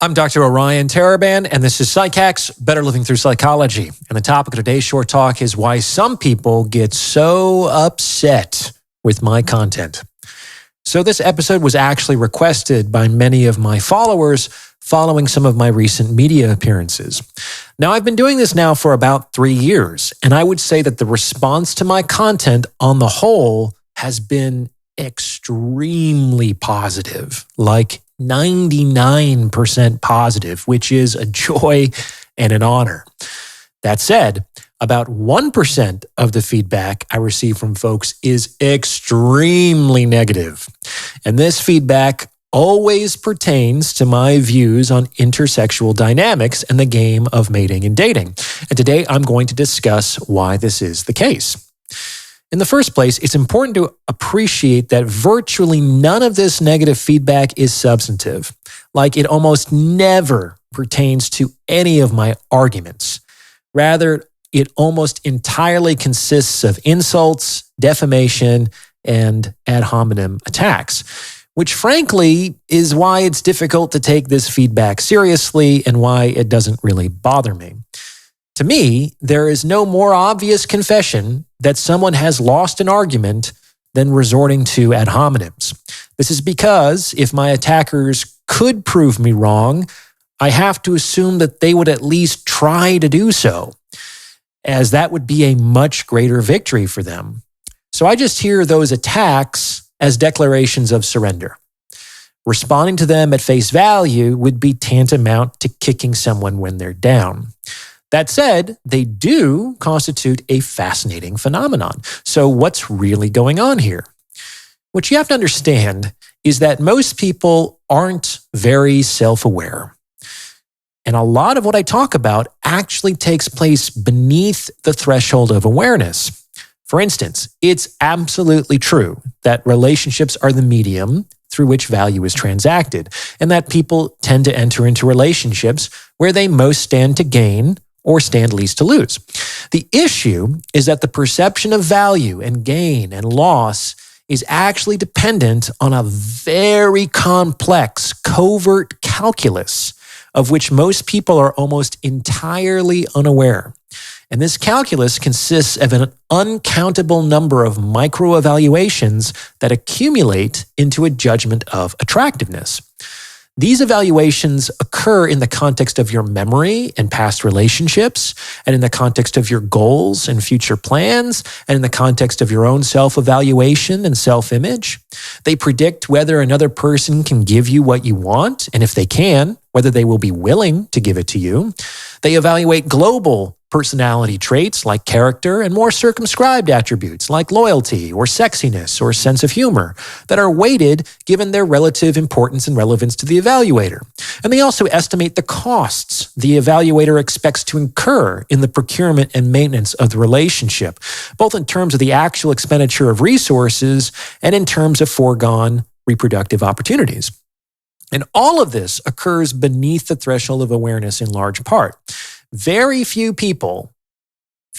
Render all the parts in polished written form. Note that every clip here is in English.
I'm Dr. Orion Taraban, and this is PsycHacks, Better Living Through Psychology. And the topic of today's short talk is why some people get so upset with my content. So this episode was actually requested by many of my followers following some of my recent media appearances. Now, I've been doing this now for about 3 years, and I would say that the response to my content on the whole has been extremely positive, like 99% positive, which is a joy and an honor. That said, about 1% of the feedback I receive from folks is extremely negative. And this feedback always pertains to my views on intersexual dynamics and the game of mating and dating. And today I'm going to discuss why this is the case. In the first place, it's important to appreciate that virtually none of this negative feedback is substantive. Like, it almost never pertains to any of my arguments. Rather, it almost entirely consists of insults, defamation, and ad hominem attacks, which frankly is why it's difficult to take this feedback seriously and why it doesn't really bother me. To me, there is no more obvious confession that someone has lost an argument than resorting to ad hominems. This is because if my attackers could prove me wrong, I have to assume that they would at least try to do so, as that would be a much greater victory for them. So I just hear those attacks as declarations of surrender. Responding to them at face value would be tantamount to kicking someone when they're down. That said, they do constitute a fascinating phenomenon. So what's really going on here? What you have to understand is that most people aren't very self-aware. And a lot of what I talk about actually takes place beneath the threshold of awareness. For instance, it's absolutely true that relationships are the medium through which value is transacted, and that people tend to enter into relationships where they most stand to gain or stand least to lose. The issue is that the perception of value and gain and loss is actually dependent on a very complex, covert calculus of which most people are almost entirely unaware. And this calculus consists of an uncountable number of micro-evaluations that accumulate into a judgment of attractiveness. These evaluations occur in the context of your memory and past relationships, and in the context of your goals and future plans, and in the context of your own self-evaluation and self-image. They predict whether another person can give you what you want, and if they can, whether they will be willing to give it to you. They evaluate global personality traits like character and more circumscribed attributes like loyalty or sexiness or sense of humor that are weighted given their relative importance and relevance to the evaluator. And they also estimate the costs the evaluator expects to incur in the procurement and maintenance of the relationship, both in terms of the actual expenditure of resources and in terms of foregone reproductive opportunities. And all of this occurs beneath the threshold of awareness in large part. Very few people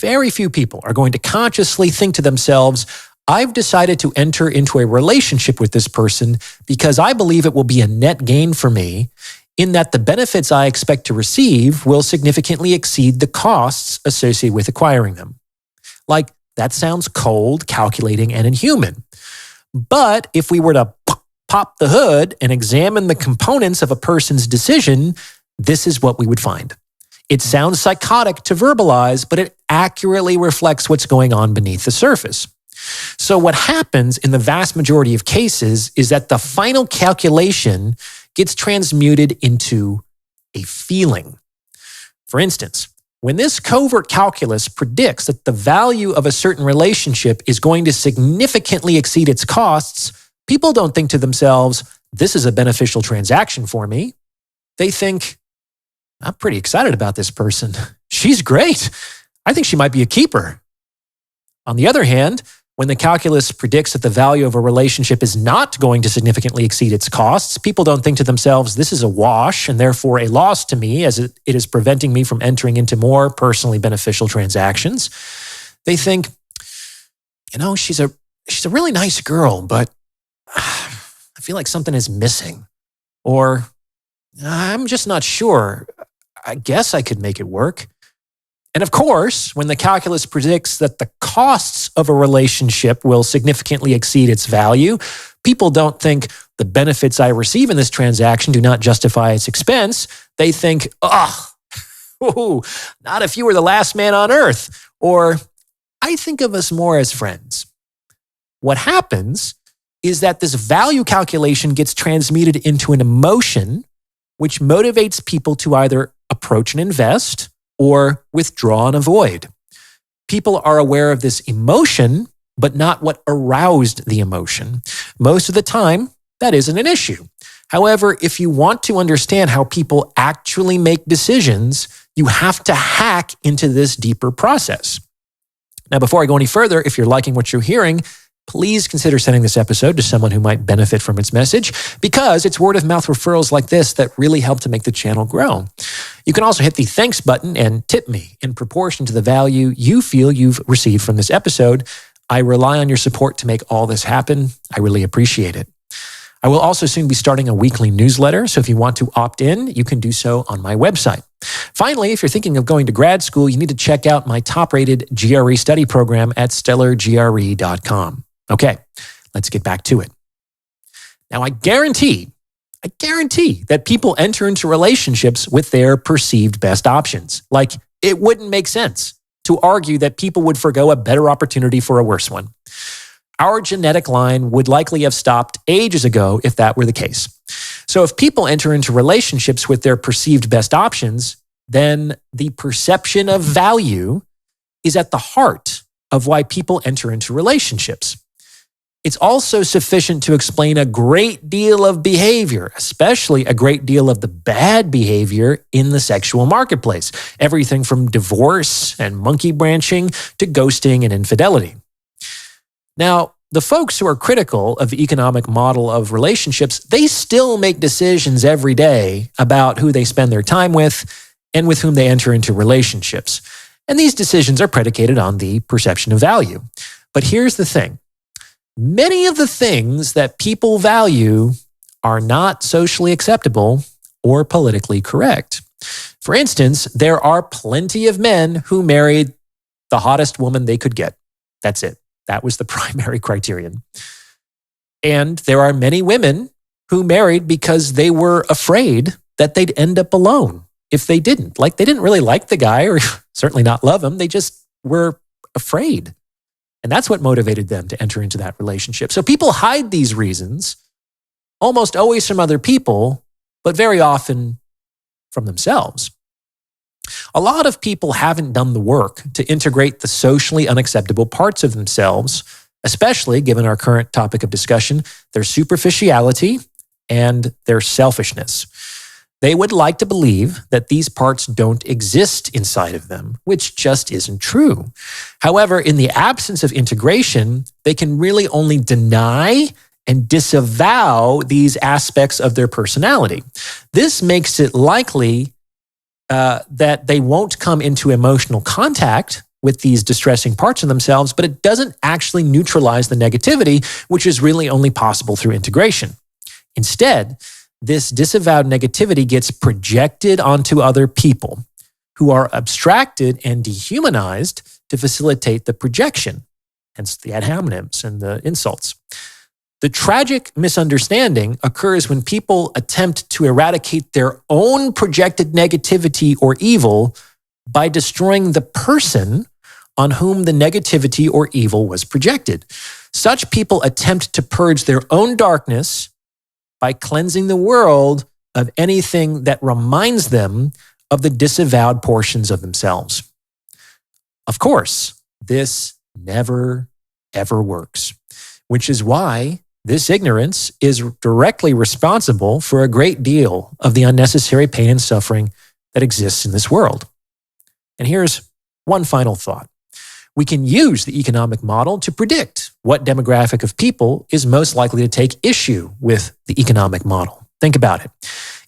are going to consciously think to themselves, I've decided to enter into a relationship with this person because I believe it will be a net gain for me, in that the benefits I expect to receive will significantly exceed the costs associated with acquiring them. Like, that sounds cold, calculating, and inhuman. But if we were to pop the hood and examine the components of a person's decision, this is what we would find. It sounds psychotic to verbalize, but it accurately reflects what's going on beneath the surface. So what happens in the vast majority of cases is that the final calculation gets transmuted into a feeling. For instance, when this covert calculus predicts that the value of a certain relationship is going to significantly exceed its costs, people don't think to themselves, this is a beneficial transaction for me. They think, I'm pretty excited about this person. She's great. I think she might be a keeper. On the other hand, when the calculus predicts that the value of a relationship is not going to significantly exceed its costs, people don't think to themselves, this is a wash and therefore a loss to me as it is preventing me from entering into more personally beneficial transactions. They think, she's a really nice girl, but I feel like something is missing. Or I'm just not sure. I guess I could make it work. And of course, when the calculus predicts that the costs of a relationship will significantly exceed its value, people don't think the benefits I receive in this transaction do not justify its expense. They think, ooh, not if you were the last man on earth. Or, I think of us more as friends. What happens is that this value calculation gets transmuted into an emotion, which motivates people to either approach and invest or withdraw and avoid. People are aware of this emotion, but not what aroused the emotion. Most of the time, that isn't an issue. However, if you want to understand how people actually make decisions, you have to hack into this deeper process. Now, before I go any further, if you're liking what you're hearing, please consider sending this episode to someone who might benefit from its message, because it's word of mouth referrals like this that really help to make the channel grow. You can also hit the thanks button and tip me in proportion to the value you feel you've received from this episode. I rely on your support to make all this happen. I really appreciate it. I will also soon be starting a weekly newsletter, so if you want to opt in, you can do so on my website. Finally, if you're thinking of going to grad school, you need to check out my top-rated GRE study program at stellargre.com. Okay, let's get back to it. Now, I guarantee that people enter into relationships with their perceived best options. Like, it wouldn't make sense to argue that people would forgo a better opportunity for a worse one. Our genetic line would likely have stopped ages ago if that were the case. So if people enter into relationships with their perceived best options, then the perception of value is at the heart of why people enter into relationships. It's also sufficient to explain a great deal of behavior, especially a great deal of the bad behavior in the sexual marketplace. Everything from divorce and monkey branching to ghosting and infidelity. Now, the folks who are critical of the economic model of relationships, they still make decisions every day about who they spend their time with and with whom they enter into relationships. And these decisions are predicated on the perception of value. But here's the thing. Many of the things that people value are not socially acceptable or politically correct. For instance, there are plenty of men who married the hottest woman they could get. That's it. That was the primary criterion. And there are many women who married because they were afraid that they'd end up alone if they didn't. Like, they didn't really like the guy or certainly not love him. They just were afraid. And that's what motivated them to enter into that relationship. So people hide these reasons almost always from other people, but very often from themselves. A lot of people haven't done the work to integrate the socially unacceptable parts of themselves, especially given our current topic of discussion, their superficiality and their selfishness. They would like to believe that these parts don't exist inside of them, which just isn't true. However, in the absence of integration, they can really only deny and disavow these aspects of their personality. This makes it likely that they won't come into emotional contact with these distressing parts of themselves, but it doesn't actually neutralize the negativity, which is really only possible through integration. Instead, this disavowed negativity gets projected onto other people who are abstracted and dehumanized to facilitate the projection, hence the ad hominems and the insults. The tragic misunderstanding occurs when people attempt to eradicate their own projected negativity or evil by destroying the person on whom the negativity or evil was projected. Such people attempt to purge their own darkness by cleansing the world of anything that reminds them of the disavowed portions of themselves. Of course, this never, ever works, which is why this ignorance is directly responsible for a great deal of the unnecessary pain and suffering that exists in this world. And here's one final thought. We can use the economic model to predict what demographic of people is most likely to take issue with the economic model. Think about it.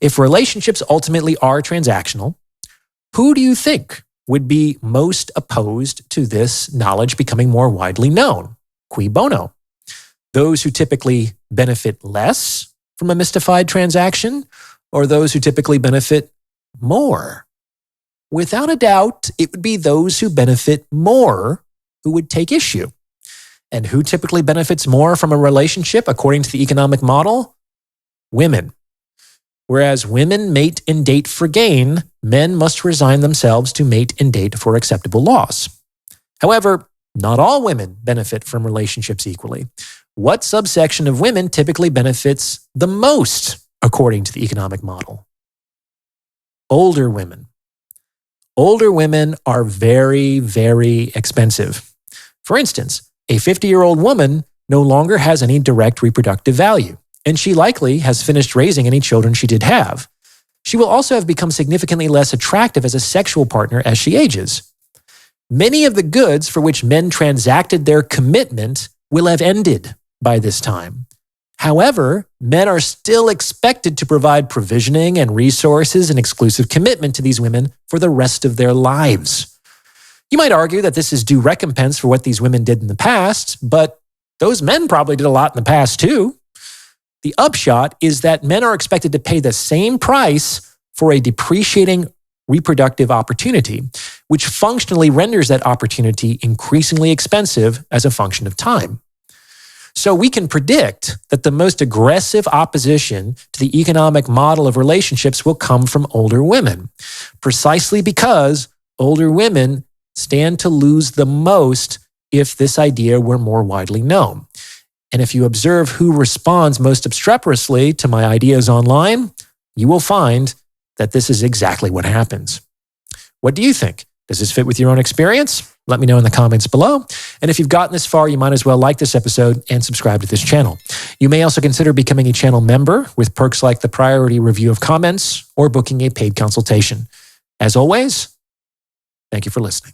If relationships ultimately are transactional, who do you think would be most opposed to this knowledge becoming more widely known? Cui bono? Those who typically benefit less from a mystified transaction, or those who typically benefit more? Without a doubt, it would be those who benefit more who would take issue. And who typically benefits more from a relationship according to the economic model? Women. Whereas women mate and date for gain, men must resign themselves to mate and date for acceptable loss. However, not all women benefit from relationships equally. What subsection of women typically benefits the most according to the economic model? Older women. Older women are very, very expensive. For instance, a 50-year-old woman no longer has any direct reproductive value, and she likely has finished raising any children she did have. She will also have become significantly less attractive as a sexual partner as she ages. Many of the goods for which men transacted their commitment will have ended by this time. However, men are still expected to provide provisioning and resources and exclusive commitment to these women for the rest of their lives. You might argue that this is due recompense for what these women did in the past, but those men probably did a lot in the past too. The upshot is that men are expected to pay the same price for a depreciating reproductive opportunity, which functionally renders that opportunity increasingly expensive as a function of time. So we can predict that the most aggressive opposition to the economic model of relationships will come from older women, precisely because older women stand to lose the most if this idea were more widely known. And if you observe who responds most obstreperously to my ideas online, you will find that this is exactly what happens. What do you think? Does this fit with your own experience? Let me know in the comments below. And if you've gotten this far, you might as well like this episode and subscribe to this channel. You may also consider becoming a channel member with perks like the priority review of comments or booking a paid consultation. As always, thank you for listening.